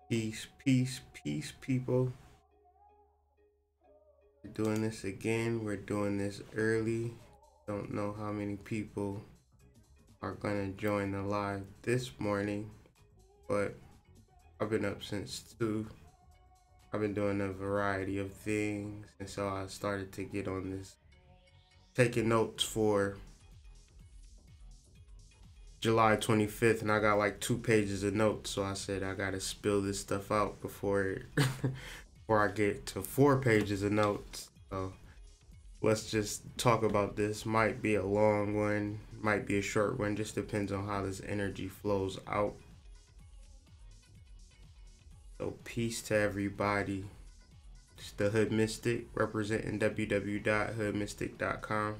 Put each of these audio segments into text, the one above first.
Peace, peace, peace, people. We're doing this again. We're doing this early. Don't know how many people are gonna join the live this morning, but I've been up since 2. I've been doing a variety of things, and so I started to get on this, taking notes for July 25th, and I got like 2 pages of notes. So I said I gotta spill this stuff out before before I get to 4 pages of notes. So let's just talk about this. Might be a long one, might be a short one, just depends on how this energy flows out. So peace to everybody. It's the Hoodmystic, representing www.hoodmystic.com.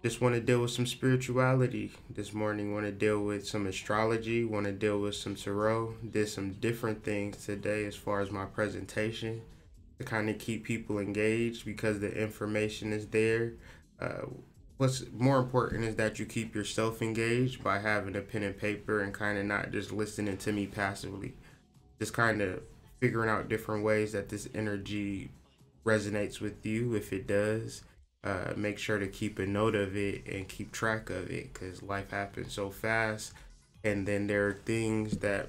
Just want to deal with some spirituality this morning. Want to deal with some astrology. Want to deal with some tarot. Did some different things today as far as my presentation to kind of keep people engaged because the information is there. What's more important is that you keep yourself engaged by having a pen and paper and kind of not just listening to me passively. Just kind of figuring out different ways that this energy resonates with you. If it does, make sure to keep a note of it and keep track of it, because life happens so fast, and then there are things that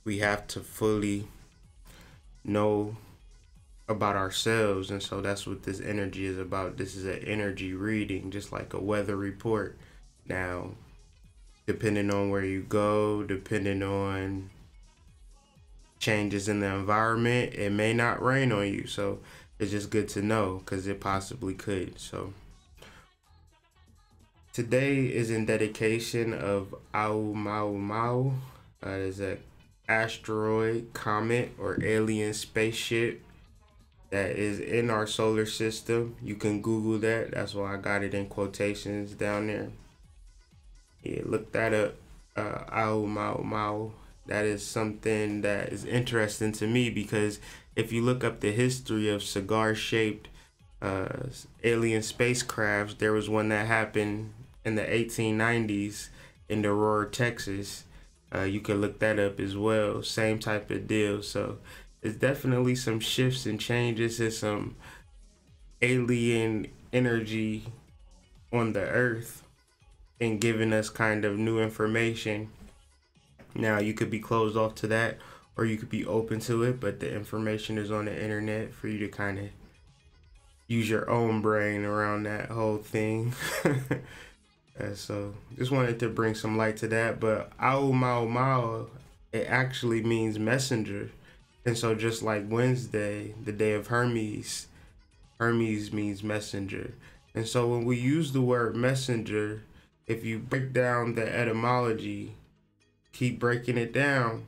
we have to fully know about ourselves, and so that's what this energy is about. This is an energy reading, just like a weather report. Now, depending on where you go, depending on changes in the environment, it may not rain on you, so it's just good to know because it possibly could. So today is in dedication of Oumuamua. It's an asteroid, comet, or alien spaceship that is in our solar system. You can Google that. That's why I got it in quotations down there. Yeah, look that up. Oumuamua. That is something that is interesting to me because if you look up the history of cigar-shaped alien spacecrafts, there was one that happened in the 1890s in Aurora, Texas. You can look that up as well. Same type of deal. So it's definitely some shifts and changes and some alien energy on the earth and giving us kind of new information. Now, you could be closed off to that, or you could be open to it, but the information is on the internet for you to kind of use your own brain around that whole thing. And so just wanted to bring some light to that. But Oumuamua, it actually means messenger. And so just like Wednesday, the day of Hermes, Hermes means messenger. And so when we use the word messenger, if you break down the etymology, keep breaking it down,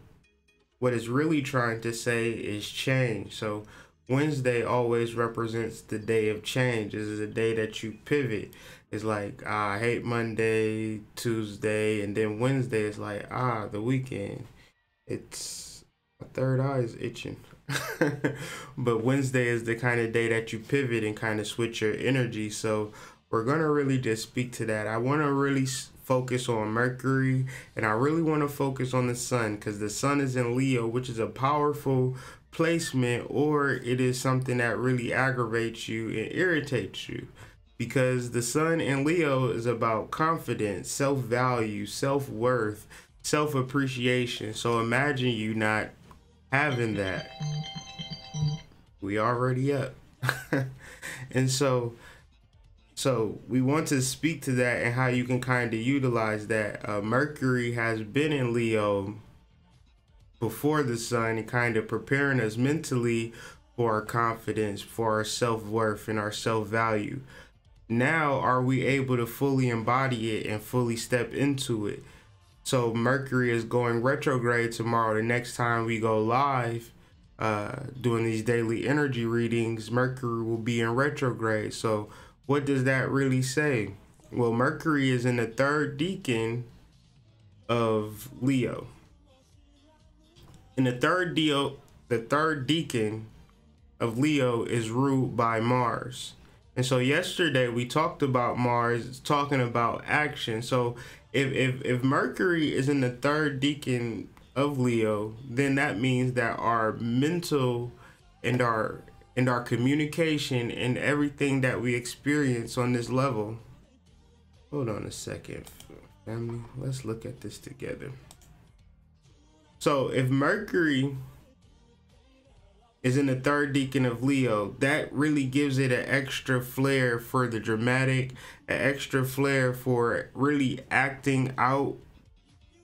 what it's really trying to say is change. So Wednesday always represents the day of change. This is a day that you pivot. It's like, I hate Monday, Tuesday, and then Wednesday is like, the weekend. It's, my third eye is itching. But Wednesday is the kind of day that you pivot and kind of switch your energy. So we're going to really just speak to that. I want to really focus on Mercury, and I really want to focus on the sun because the sun is in Leo, which is a powerful placement, or it is something that really aggravates you and irritates you, because the sun in Leo is about confidence, self-value, self-worth, self-appreciation. So imagine you not having that. We already up. And so we want to speak to that and how you can kind of utilize that. Mercury has been in Leo before the sun and kind of preparing us mentally for our confidence, for our self-worth and our self-value. Now, are we able to fully embody it and fully step into it? So Mercury is going retrograde tomorrow. The next time we go live doing these daily energy readings, Mercury will be in retrograde. So what does that really say? Well, Mercury is in the 3rd decan of Leo. In the third decan of Leo is ruled by Mars. And so yesterday we talked about Mars talking about action. So if Mercury is in the third decan of Leo, then that means that our mental and our communication and everything that we experience on this level. Hold on a second, family. Let's look at this together. So if Mercury is in the third decan of Leo, that really gives it an extra flair for the dramatic, an extra flair for really acting out.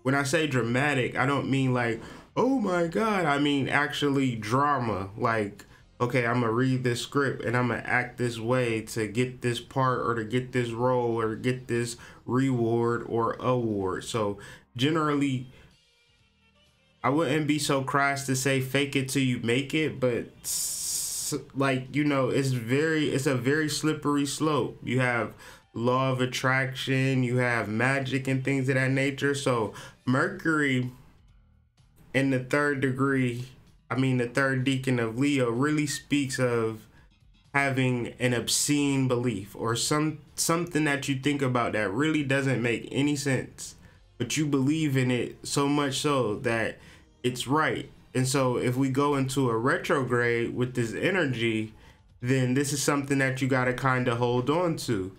When I say dramatic, I don't mean like, oh my God, I mean actually drama. Like, okay, I'm gonna read this script and I'm gonna act this way to get this part or to get this role or get this reward or award. So generally, I wouldn't be so crass to say fake it till you make it, but like, you know, it's a very slippery slope. You have law of attraction, you have magic and things of that nature. So Mercury in the third degree, the third decan of Leo really speaks of having an obscene belief or something that you think about that really doesn't make any sense, but you believe in it so much so that it's right. And so if we go into a retrograde with this energy, then this is something that you got to kind of hold on to.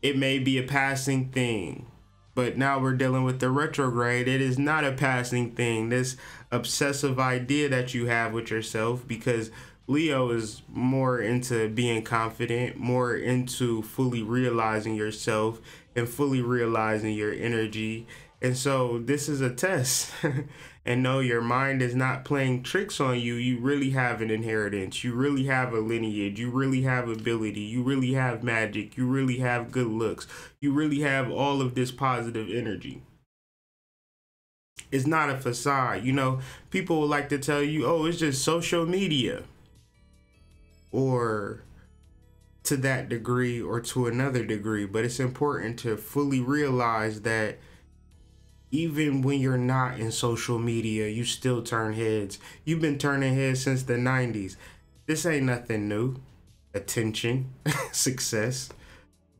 It may be a passing thing, but now we're dealing with the retrograde. It is not a passing thing. This obsessive idea that you have with yourself, because Leo is more into being confident, more into fully realizing yourself and fully realizing your energy. And so this is a test. And no, your mind is not playing tricks on you. You really have an inheritance. You really have a lineage. You really have ability. You really have magic. You really have good looks. You really have all of this positive energy. It's not a facade. You know, people would like to tell you, oh, it's just social media. Or to that degree or to another degree. But it's important to fully realize that even when you're not in social media, you still turn heads. You've been turning heads since the 90s. This ain't nothing new. Attention, success.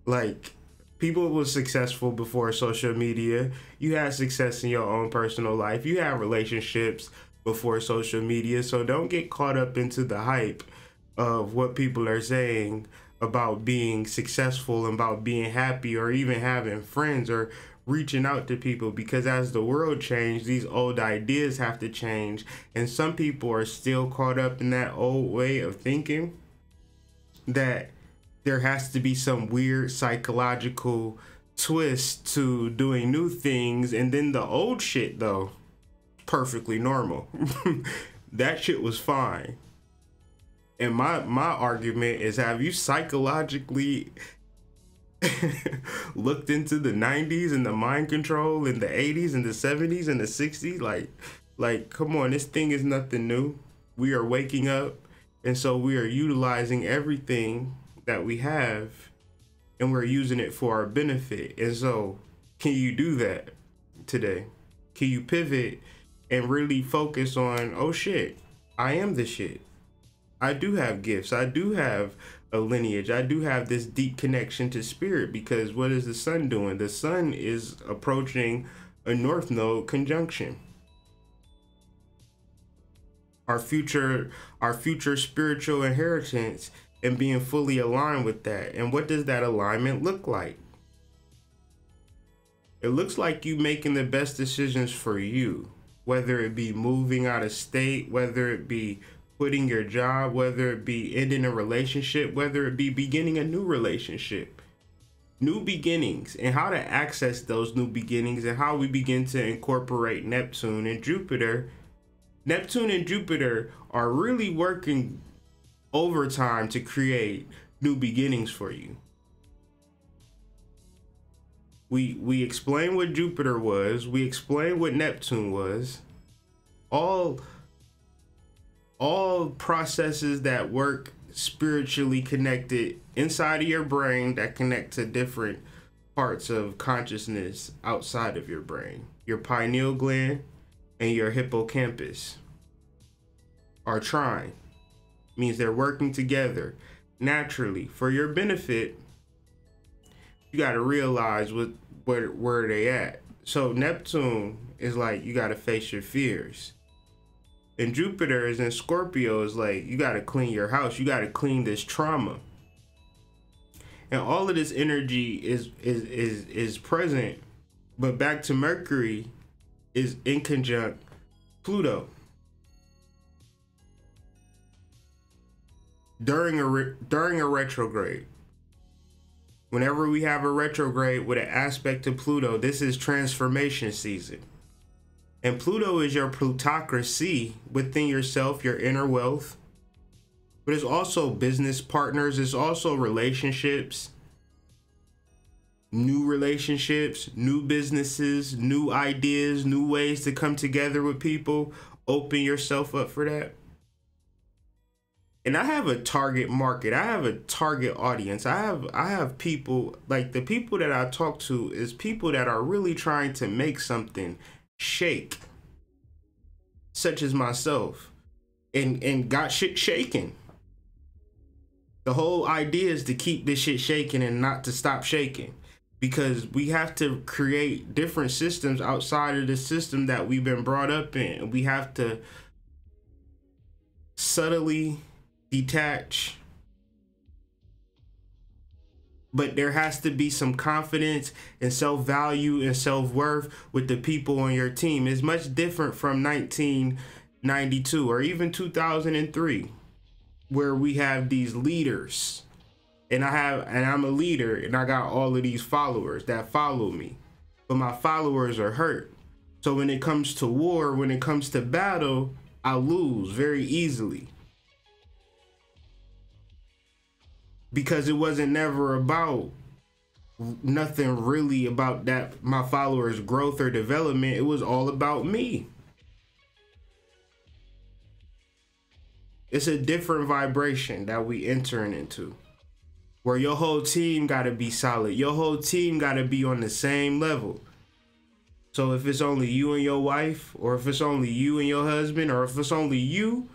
Like, people were successful before social media. You had success in your own personal life. You had relationships before social media. So don't get caught up into the hype of what people are saying about being successful and about being happy or even having friends or reaching out to people, because as the world changed, these old ideas have to change. And some people are still caught up in that old way of thinking that there has to be some weird psychological twist to doing new things. And then the old shit, though, perfectly normal. That shit was fine. And my argument is, have you psychologically looked into the 90s and the mind control in the 80s and the 70s and the 60s? Like, come on, this thing is nothing new. We are waking up, and so we are utilizing everything that we have, and we're using it for our benefit. And so, can you do that today? Can you pivot and really focus on, oh shit, I am the shit. I do have gifts. I do have a lineage. I do have this deep connection to spirit, because what is the sun doing? The sun is approaching a north node conjunction. Our future spiritual inheritance, and being fully aligned with that. And what does that alignment look like? It looks like you making the best decisions for you, whether it be moving out of state, whether it be quitting your job, whether it be ending a relationship, whether it be beginning a new relationship. New beginnings, and how to access those new beginnings, and how we begin to incorporate Neptune and Jupiter. Neptune and Jupiter are really working overtime to create new beginnings for you. We explained what Jupiter was. We explained what Neptune was. All processes that work spiritually connected inside of your brain, that connect to different parts of consciousness outside of your brain. Your pineal gland and your hippocampus are trying. Means they're working together naturally for your benefit. You got to realize what where they at. So Neptune is like, you got to face your fears. And Jupiter is in Scorpio is like, you got to clean your house. You got to clean this trauma. And all of this energy is present. But back to Mercury is in conjunct Pluto. During a retrograde. Whenever we have a retrograde with an aspect to Pluto, this is transformation season. And Pluto is your plutocracy within yourself, your inner wealth. But it's also business partners. It's also relationships. New relationships, new businesses, new ideas, new ways to come together with people. Open yourself up for that. And I have a target market. I have a target audience. I have people, like the people that I talk to is people that are really trying to make something shake, such as myself, and got shit shaking. The whole idea is to keep this shit shaking and not to stop shaking, because we have to create different systems outside of the system that we've been brought up in. We have to subtly detach, but there has to be some confidence and self-value and self-worth with the people on your team. It's much different from 1992 or even 2003, where we have these leaders, and I'm a leader, and I got all of these followers that follow me, but my followers are hurt. So when it comes to war, when it comes to battle, I lose very easily. Because it wasn't never about nothing really about that, my followers' growth or development. It was all about me. It's a different vibration that we entering into, where your whole team got to be solid. Your whole team got to be on the same level. So if it's only you and your wife, or if it's only you and your husband, or if it's only you,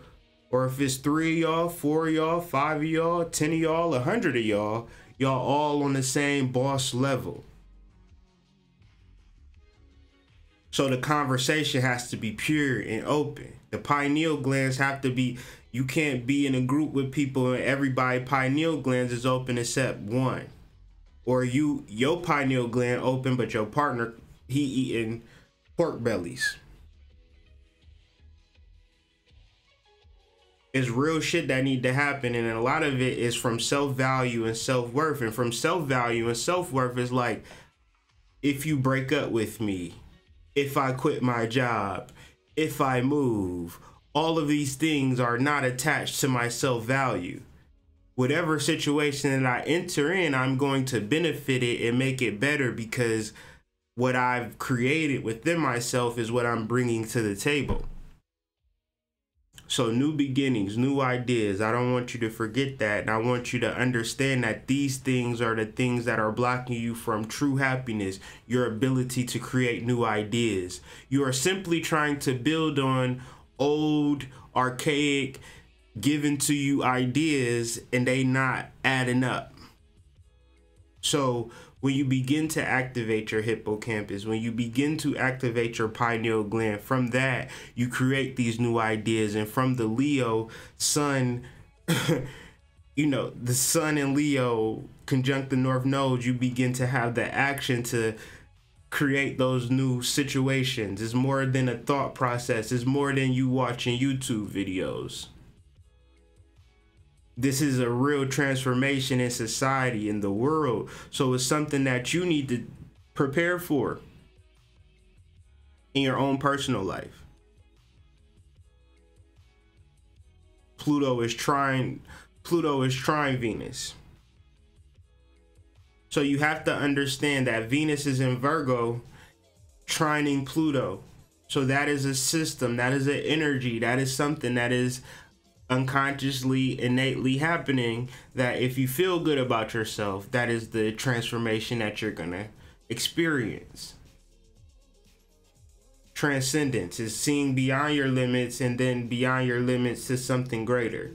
or if it's 3 of y'all, 4 of y'all, 5 of y'all, 10 of y'all, 100 of y'all, y'all all on the same boss level. So the conversation has to be pure and open. The pineal glands have to be, you can't be in a group with people and everybody pineal glands is open except one. Or your pineal gland open, but your partner, he eating pork bellies. It's real shit that need to happen, and a lot of it is from self-value and self-worth. And from self-value and self-worth is like, if you break up with me, if I quit my job, if I move, all of these things are not attached to my self-value. Whatever situation that I enter in, I'm going to benefit it and make it better, because what I've created within myself is what I'm bringing to the table. So new beginnings, new ideas. I don't want you to forget that. And I want you to understand that these things are the things that are blocking you from true happiness, your ability to create new ideas. You are simply trying to build on old, archaic, given to you ideas, and they not adding up. So when you begin to activate your hippocampus, when you begin to activate your pineal gland, from that, you create these new ideas. And from the Leo sun, you know, the sun and Leo conjunct the North Node, you begin to have the action to create those new situations. It's more than a thought process. It's more than you watching YouTube videos. This is a real transformation in society, in the world. So it's something that you need to prepare for in your own personal life. Pluto is trying Venus. So you have to understand that Venus is in Virgo, trining Pluto. So that is a system, that is an energy, that is something that is unconsciously, innately happening, that if you feel good about yourself, that is the transformation that you're gonna experience. Transcendence is seeing beyond your limits, and then beyond your limits to something greater.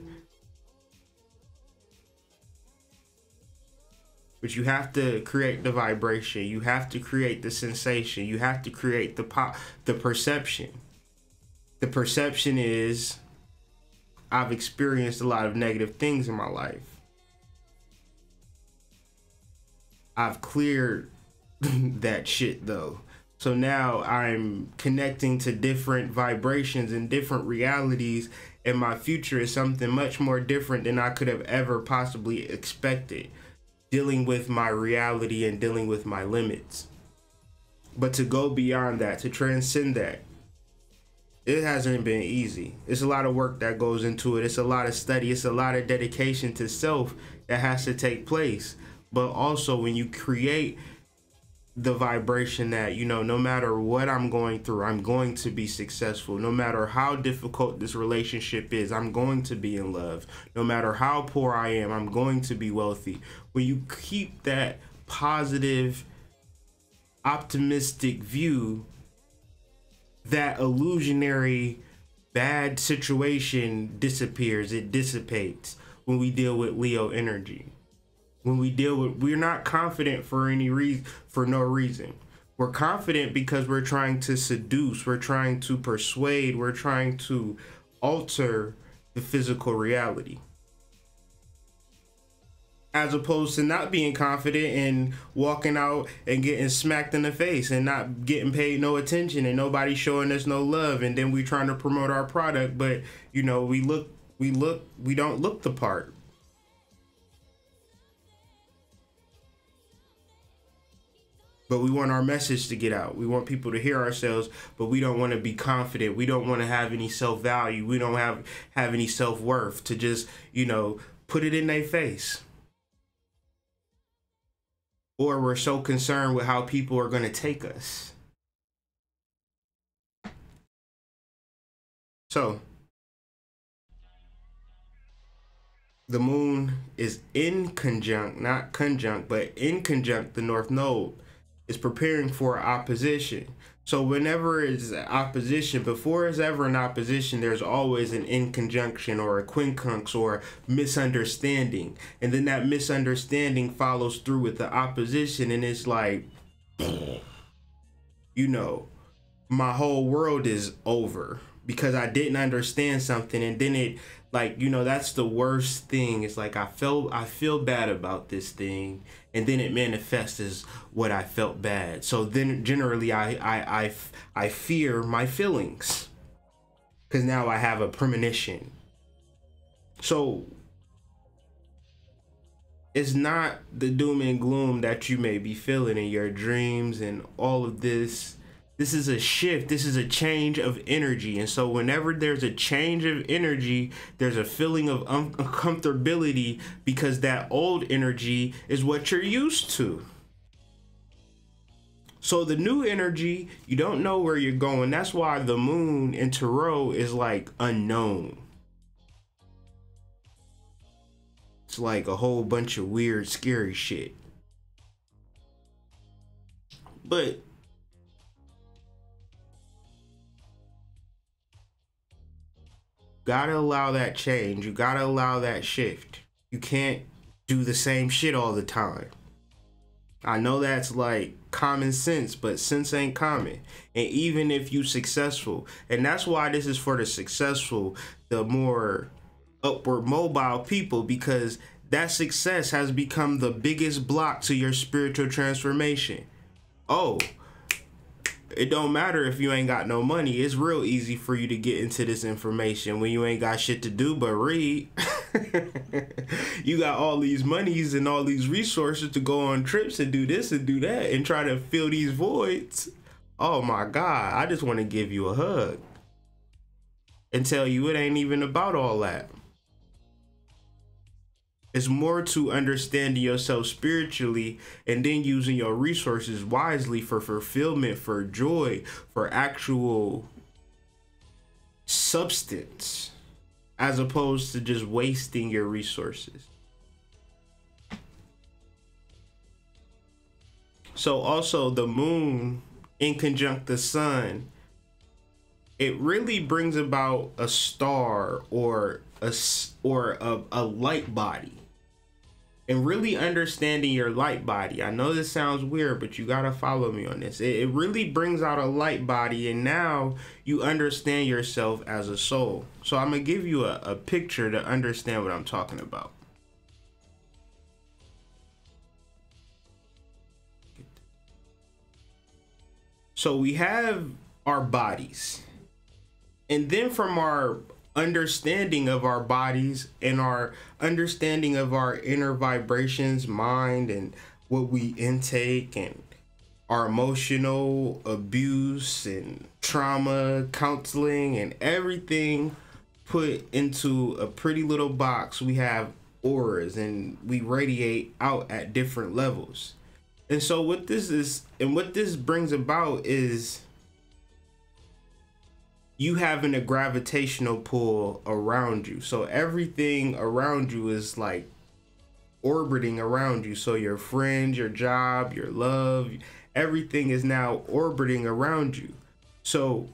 But you have to create the vibration. You have to create the sensation. You have to create the perception. The perception is, I've experienced a lot of negative things in my life. I've cleared that shit though. So now I'm connecting to different vibrations and different realities, and my future is something much more different than I could have ever possibly expected, dealing with my reality and dealing with my limits. But to go beyond that, to transcend that, it hasn't been easy. It's a lot of work that goes into it. It's a lot of study. It's a lot of dedication to self that has to take place. But also when you create the vibration that, you know, no matter what I'm going through, I'm going to be successful. No matter how difficult this relationship is, I'm going to be in love. No matter how poor I am, I'm going to be wealthy. When you keep that positive, optimistic view, that illusionary bad situation disappears. It dissipates when we deal with Leo energy. When we deal with, we're not confident for any reason, for no reason. We're confident because we're trying to seduce, we're trying to persuade, we're trying to alter the physical reality. As opposed to not being confident and walking out and getting smacked in the face and not getting paid no attention and nobody showing us no love, and then we trying to promote our product, but you know, we don't look the part. But we want our message to get out. We want people to hear ourselves, but we don't want to be confident. We don't want to have any self-value. We don't have any self-worth to just, you know, put it in their face. Or we're so concerned with how people are going to take us. So, the moon is in conjunct, not conjunct, but in conjunct the North Node. Is preparing for opposition. So whenever it's opposition, before it's ever an opposition, there's always an inconjunction or a quincunx or misunderstanding. And then that misunderstanding follows through with the opposition, and it's like, you know, my whole world is over because I didn't understand something. And then it, like, you know, that's the worst thing. It's like I feel bad about this thing, and then it manifests as what I felt bad. So then generally I fear my feelings because now I have a premonition. So it's not the doom and gloom that you may be feeling in your dreams and all of this. This is a shift. This is a change of energy. And so whenever there's a change of energy, there's a feeling of uncomfortability because that old energy is what you're used to. So the new energy, you don't know where you're going. That's why the moon in Tarot is like unknown. It's like a whole bunch of weird, scary shit. But gotta allow that change. You gotta allow that shift. You can't do the same shit all the time. I know that's like common sense, but sense ain't common. And even if you successful, and that's why this is for the successful, the more upward mobile people, because that success has become the biggest block to your spiritual transformation. Oh, it don't matter if you ain't got no money. It's real easy for you to get into this information when you ain't got shit to do but read. You got all these monies and all these resources to go on trips and do this and do that and try to fill these voids. Oh my God, I just want to give you a hug and tell you it ain't even about all that. It's more to understanding yourself spiritually and then using your resources wisely for fulfillment, for joy, for actual substance, as opposed to just wasting your resources. So also the moon in conjunct the sun, it really brings about a star or a light body. and really understanding your light body. I know this sounds weird, but you gotta follow me on this. It really brings out a light body, and now you understand yourself as a soul. So I'm gonna give you a picture to understand what I'm talking about. So we have our bodies, and then from our understanding of our bodies and our understanding of our inner vibrations, mind, and what we intake, and our emotional abuse and trauma counseling and everything put into a pretty little box, we have auras, and we radiate out at different levels. And so what this is, and what this brings about, is you having a gravitational pull around you. So everything around you is like orbiting around you. So your friends, your job, your love, everything is now orbiting around you. So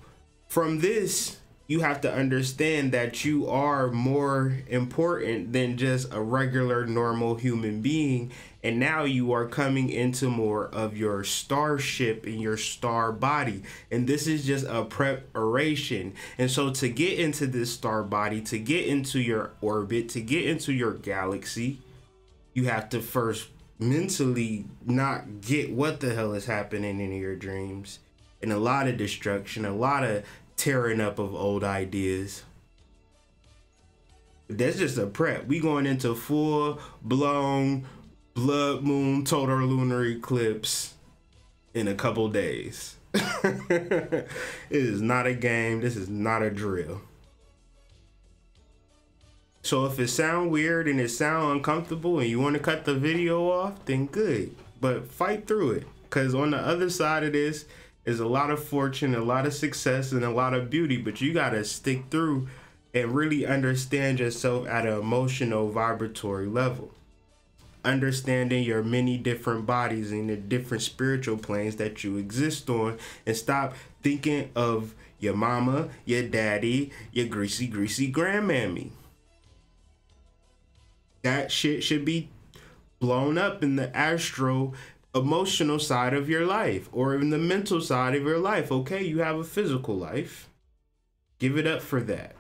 from this, you have to understand that you are more important than just a regular normal human being. And now you are coming into more of your starship and your star body. And this is just a preparation. And so to get into this star body, to get into your orbit, to get into your galaxy, you have to first mentally not get what the hell is happening in your dreams. And a lot of destruction, a lot of tearing up of old ideas. That's just a prep. We going into full blown blood moon total lunar eclipse in a couple days. It is not a game. This is not a drill. So if it sound weird and it sound uncomfortable and you want to cut the video off, then good. But fight through it, because on the other side of this is a lot of fortune, a lot of success, and a lot of beauty. But you got to stick through and really understand yourself at an emotional vibratory level. Understanding your many different bodies and the different spiritual planes that you exist on, and stop thinking of your mama, your daddy, your greasy grandmammy. That shit should be blown up in the astro emotional side of your life, or in the mental side of your life. Okay, you have a physical life. Give it up for that.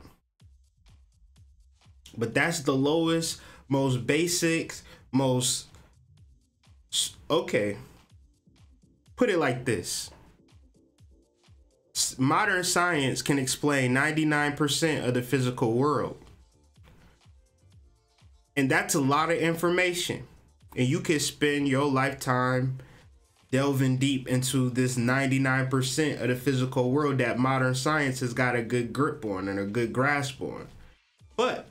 But that's the lowest, most basic, most... Okay. Put it like this. Modern science can explain 99% of the physical world. And that's a lot of information. And you can spend your lifetime delving deep into this 99% of the physical world that modern science has got a good grip on and a good grasp on. But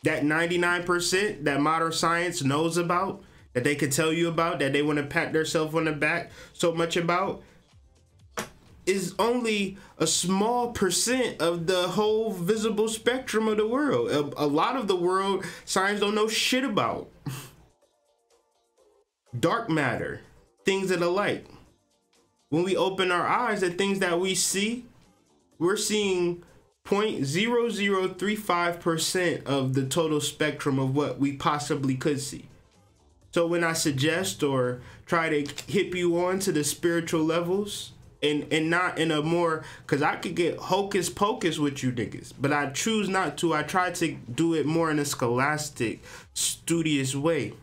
that 99% that modern science knows about, that they could tell you about, that they want to pat themselves on the back so much about, is only a small percent of the whole visible spectrum of the world. A lot of the world science don't know shit about. Dark matter, things that are light. When we open our eyes at things that we see, we're seeing 0.0035% of the total spectrum of what we possibly could see. So when I suggest or try to hip you on to the spiritual levels, and not in a more, because I could get hocus pocus with you niggas, but I choose not to. I try to do it more in a scholastic, studious way.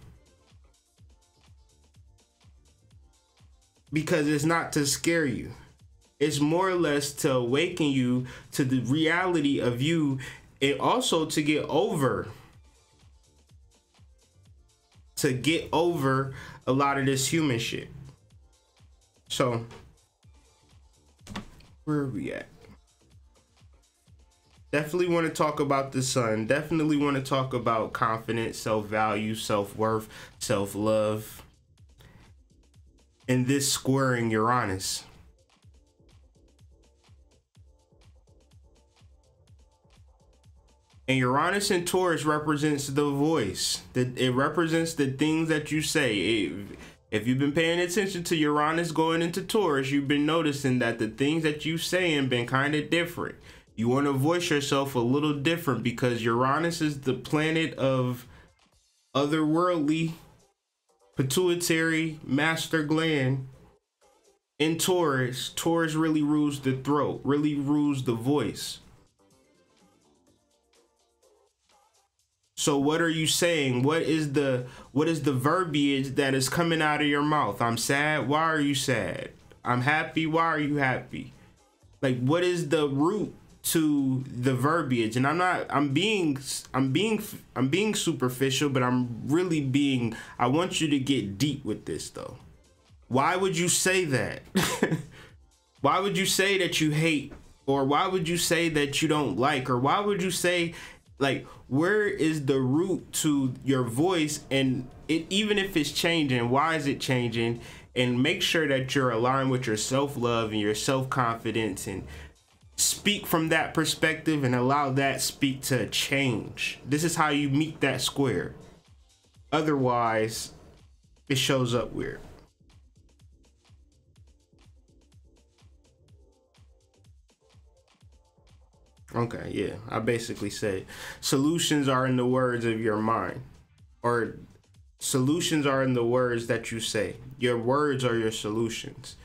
Because it's not to scare you. It's more or less to awaken you to the reality of you, and also to get over a lot of this human shit. So where are we at? Definitely want to talk about the sun. Definitely want to talk about confidence, self-value, self-worth, self-love. And this squaring Uranus. And Uranus in Taurus represents the voice. It represents the things that you say. If you've been paying attention to Uranus going into Taurus, you've been noticing that the things that you say have been kind of different. You want to voice yourself a little different, because Uranus is the planet of otherworldly pituitary master gland in Taurus. Taurus really rules the throat, really rules the voice. So what are you saying? What is the verbiage that is coming out of your mouth? I'm sad. Why are you sad? I'm happy. Why are you happy? Like, what is the root to the verbiage? And I'm being superficial, but I want you to get deep with this though. Why would you say that? Why would you say that you hate? Or why would you say that you don't like? Or why would you say, like, where is the root to your voice? And even if it's changing, why is it changing? And make sure that you're aligned with your self-love and your self-confidence, and speak from that perspective and allow that speak to change. This is how you meet that square. Otherwise, it shows up weird. Okay, yeah, I basically said solutions are in the words of your mind, or solutions are in the words that you say. Your words are your solutions.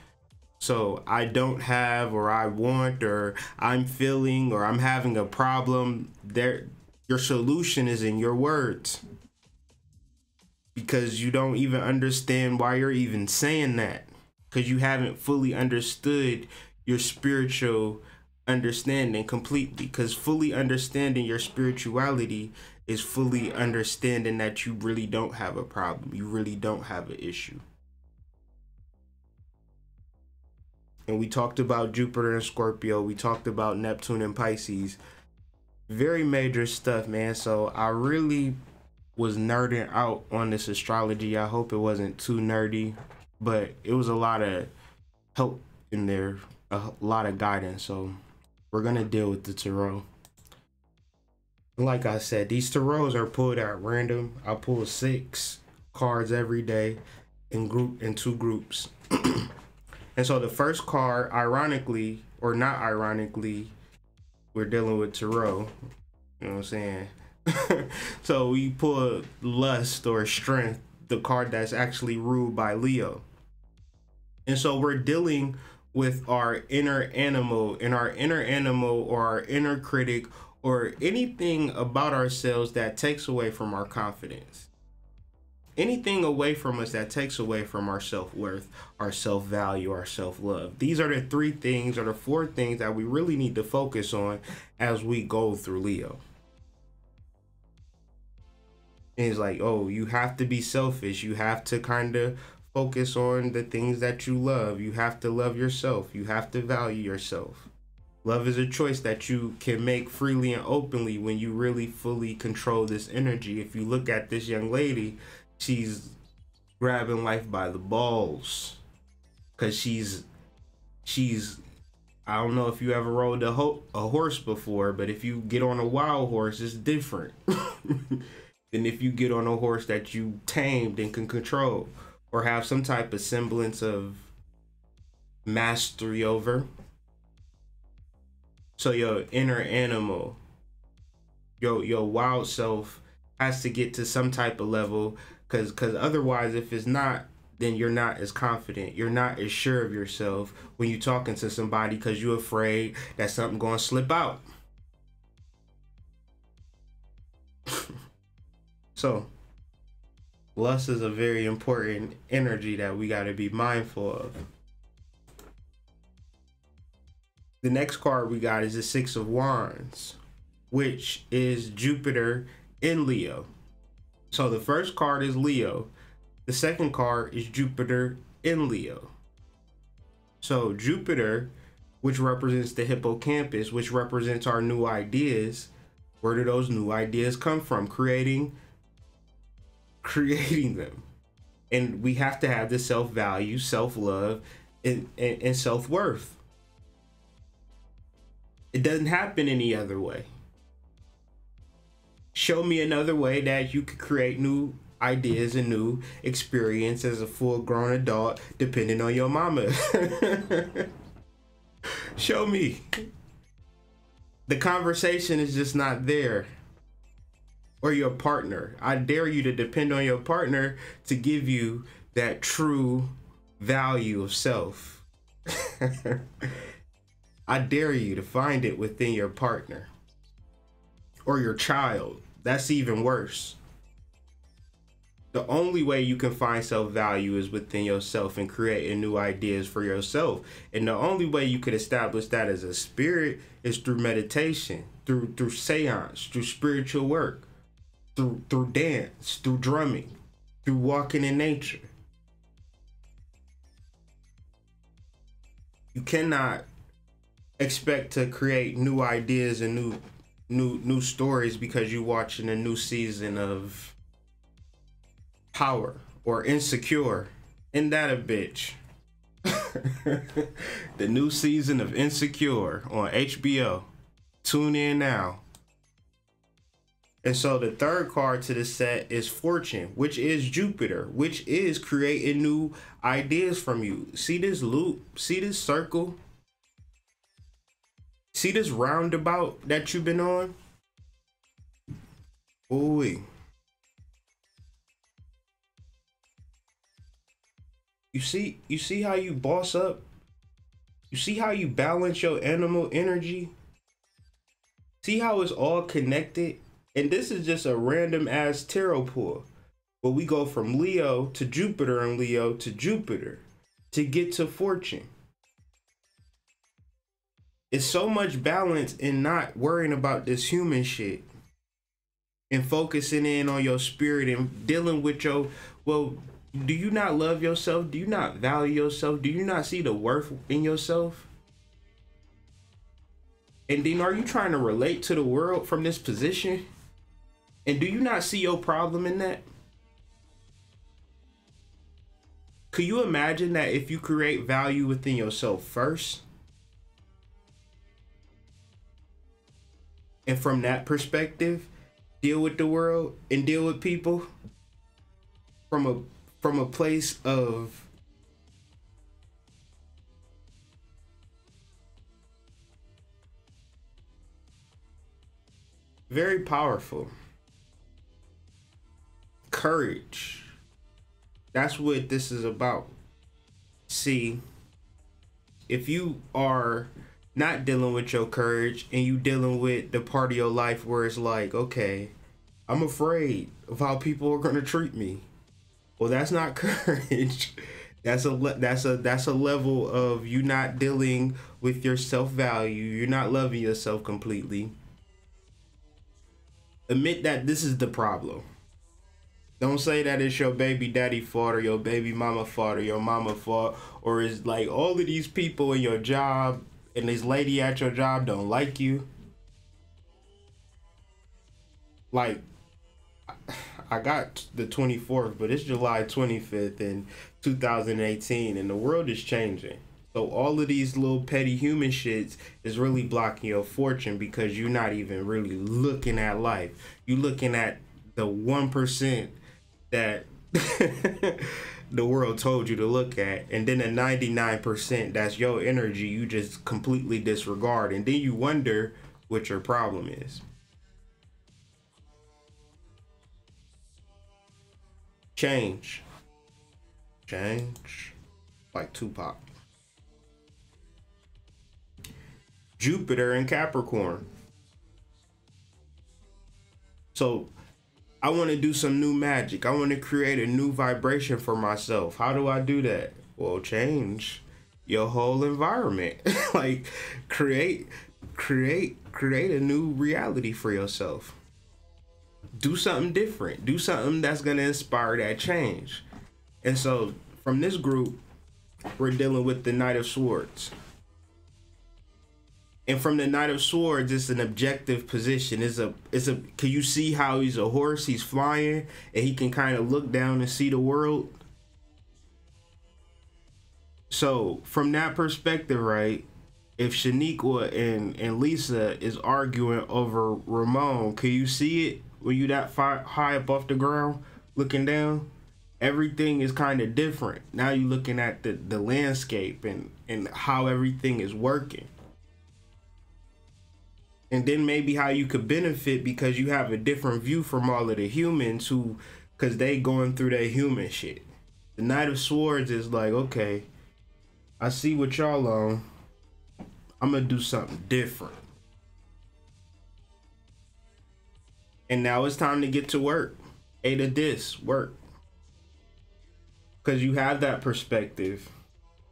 So I don't have, or I want, or I'm feeling, or I'm having a problem. Your solution is in your words, because you don't even understand why you're even saying that, because you haven't fully understood your spiritual understanding completely. Because fully understanding your spirituality is fully understanding that you really don't have a problem. You really don't have an issue. And we talked about Jupiter and Scorpio. We talked about Neptune and Pisces. Very major stuff, man. So I really was nerding out on this astrology. I hope it wasn't too nerdy, but it was a lot of help in there, a lot of guidance. So we're going to deal with the tarot. Like I said, these tarots are pulled at random. I pull 6 cards every day in 2 groups. And so the first card, ironically or not ironically, we're dealing with tarot. You know what I'm saying? So we pull Lust or Strength, the card that's actually ruled by Leo. And so we're dealing with our inner animal, and our inner animal or our inner critic, or anything about ourselves that takes away from our confidence. Anything away from us that takes away from our self-worth, our self-value, our self-love. These are the 3 things, or the 4 things that we really need to focus on as we go through Leo. And it's like, oh, you have to be selfish. You have to kind of focus on the things that you love. You have to love yourself. You have to value yourself. Love is a choice that you can make freely and openly when you really fully control this energy. If you look at this young lady, she's grabbing life by the balls, because she's I don't know if you ever rode a horse before, but if you get on a wild horse, it's different than if you get on a horse that you tamed and can control, or have some type of semblance of mastery over. So your inner animal, your wild self, has to get to some type of level, because otherwise, if it's not, then you're not as confident. You're not as sure of yourself when you're talking to somebody, because you're afraid that something gonna slip out. So lust is a very important energy that we got to be mindful of. The next card we got is the 6 of Wands, which is Jupiter in Leo. So the first card is Leo. The second card is Jupiter in Leo. So Jupiter, which represents the hippocampus, which represents our new ideas. Where do those new ideas come from? Creating them. And we have to have the self-value, self-love, and self-worth. It doesn't happen any other way. Show me another way that you could create new ideas and new experience as a full-grown adult, depending on your mama. Show me. The conversation is just not there. or your partner. I dare you to depend on your partner to give you that true value of self. I dare you to find it within your partner or your child. That's even worse. The only way you can find self-value is within yourself and creating new ideas for yourself. And the only way you could establish that as a spirit is through meditation, through seance, through spiritual work, through dance, through drumming, through walking in nature. You cannot expect to create new ideas and new stories because you're watching a new season of Power or Insecure. Ain't that a bitch? The new season of Insecure on HBO. Tune in now. And so the third card to the set is Fortune, which is Jupiter, which is creating new ideas from you. See this loop? See this circle? See this roundabout that you've been on? Ooh. You see how you boss up? You see how you balance your animal energy? See how it's all connected? And this is just a random ass tarot pull. But we go from Leo to Jupiter and Leo to Jupiter to get to Fortune. It's so much balance in not worrying about this human shit and focusing in on your spirit and dealing with your, well, do you not love yourself? Do you not value yourself? Do you not see the worth in yourself? And then are you trying to relate to the world from this position? And do you not see your problem in that? Could you imagine that if you create value within yourself first? And from that perspective, deal with the world and deal with people from a place of very powerful courage. That's what this is about. See, if you are not dealing with your courage and you dealing with the part of your life where it's like, okay, I'm afraid of how people are going to treat me. Well, that's not courage. That's a level of you not dealing with your self-value. You're not loving yourself completely. Admit that this is the problem. Don't say that it's your baby daddy fault or your baby mama fault or your mama fault, or it's like all of these people in your job and this lady at your job don't like you. Like, I got the 24th, but it's July 25th in 2018 and the world is changing. So all of these little petty human shits is really blocking your fortune because you're not even really looking at life. You're looking at the 1% that the world told you to look at, and then the 99% that's your energy you just completely disregard, and then you wonder what your problem is. Change like Tupac. Jupiter in Capricorn. So I want to do some new magic. I want to create a new vibration for myself. How do I do that? Well, change your whole environment. Like create a new reality for yourself. Do something different. Do something that's going to inspire that change. And so from this group, we're dealing with the Knight of Swords. And from the Knight of Swords, it's an objective position. Can you see how he's a horse? He's flying and he can kind of look down and see the world. So from that perspective, right, if Shaniqua and Lisa is arguing over Ramon, can you see it when you that high up off the ground looking down? Everything is kind of different. Now you're looking at the landscape and how everything is working. And then maybe how you could benefit because you have a different view from all of the humans who, because they going through their human shit. The Knight of Swords is like, okay, I see what y'all on. I'm gonna do something different. And now it's time to get to work. Eight of this, work. Because you have that perspective.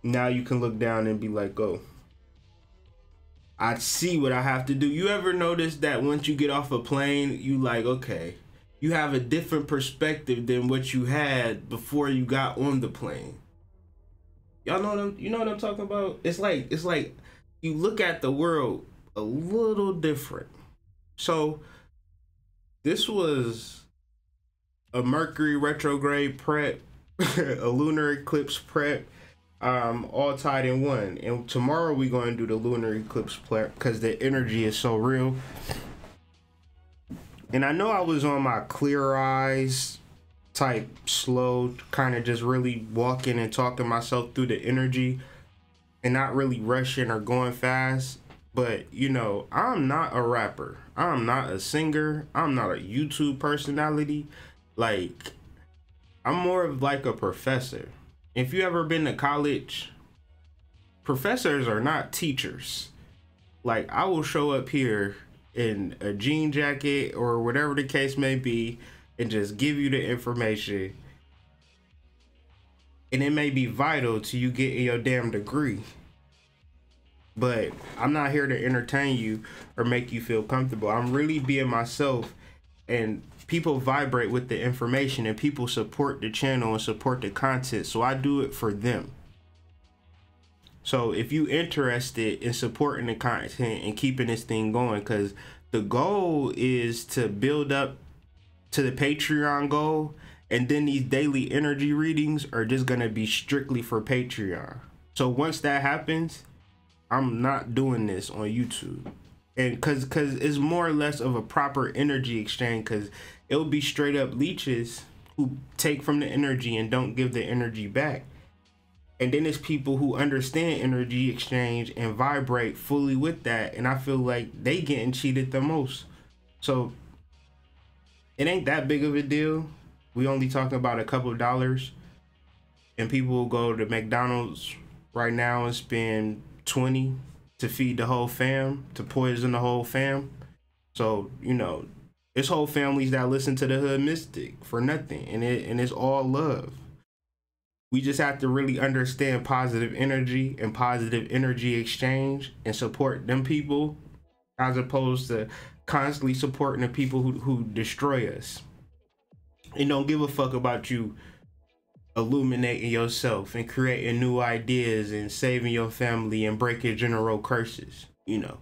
Now you can look down and be like, oh, I see what I have to do. You ever notice that once you get off a plane, you like, okay, you have a different perspective than what you had before you got on the plane. Y'all know them, you know what I'm talking about? It's like you look at the world a little different. So this was a Mercury retrograde prep, a lunar eclipse prep, all tied in one. And tomorrow we're going to do the lunar eclipse prep because the energy is so real. And I know I was on my clear eyes type slow, kind of just really walking and talking myself through the energy and not really rushing or going fast. But you know, I'm not a rapper, I'm not a singer, I'm not a YouTube personality. Like, I'm more of like a professor. If you ever been to college, professors are not teachers. Like, I will show up here in a jean jacket or whatever the case may be and just give you the information, and it may be vital to you getting your damn degree, but I'm not here to entertain you or make you feel comfortable. I'm really being myself, and people vibrate with the information and people support the channel and support the content, so I do it for them. So if you interested in supporting the content and keeping this thing going, because the goal is to build up to the Patreon goal, and then these daily energy readings are just gonna be strictly for Patreon. So once that happens, I'm not doing this on YouTube, and cause it's more or less of a proper energy exchange, because it'll be straight up leeches who take from the energy and don't give the energy back. And then there's people who understand energy exchange and vibrate fully with that, and I feel like they getting cheated the most. So it ain't that big of a deal. We only talking about a couple of dollars, and people will go to McDonald's right now and spend 20 to feed the whole fam, to poison the whole fam. So, you know, it's whole families that listen to the Hoodmystic for nothing, and it's all love. We just have to really understand positive energy and positive energy exchange and support them people, as opposed to constantly supporting the people who destroy us and don't give a fuck about you illuminating yourself and creating new ideas and saving your family and breaking general curses. You know,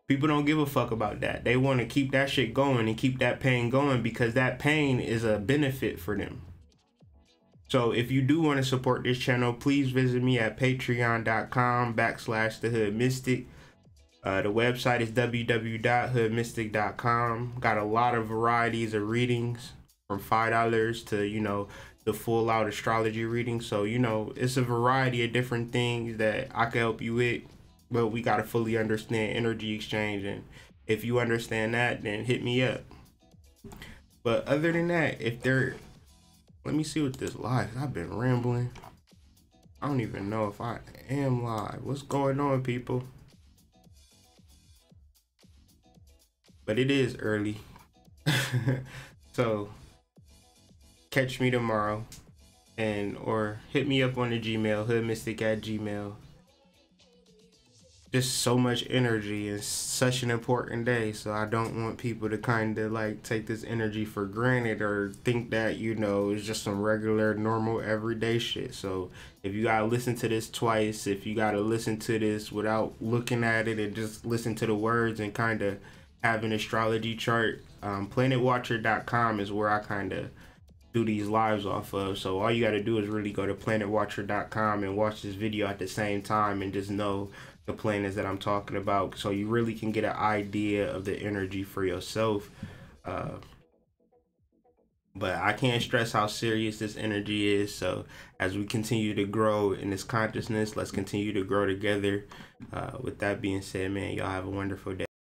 people don't give a fuck about that. They want to keep that shit going and keep that pain going because that pain is a benefit for them. So if you do want to support this channel, please visit me at patreon.com/TheHoodMystic. The website is www.hoodmystic.com. Got a lot of varieties of readings from $5 to, you know, the full out astrology reading. So, you know, it's a variety of different things that I can help you with, but we got to fully understand energy exchange. And if you understand that, then hit me up. But other than that, let me see what this live. I've been rambling. I don't even know if I am live. What's going on, people? But it is early. So catch me tomorrow, or hit me up on the Gmail, hoodmystic@gmail. Just so much energy and such an important day, so I don't want people to kind of like take this energy for granted or think that, you know, it's just some regular normal everyday shit. So if you gotta listen to this twice, if you gotta listen to this without looking at it and just listen to the words and kind of have an astrology chart, planetwatcher.com is where I kind of do these lives off of. So all you got to do is really go to planetwatcher.com and watch this video at the same time and just know the planets that I'm talking about, so you really can get an idea of the energy for yourself. But I can't stress how serious this energy is. So as we continue to grow in this consciousness, let's continue to grow together. With that being said, man, y'all have a wonderful day.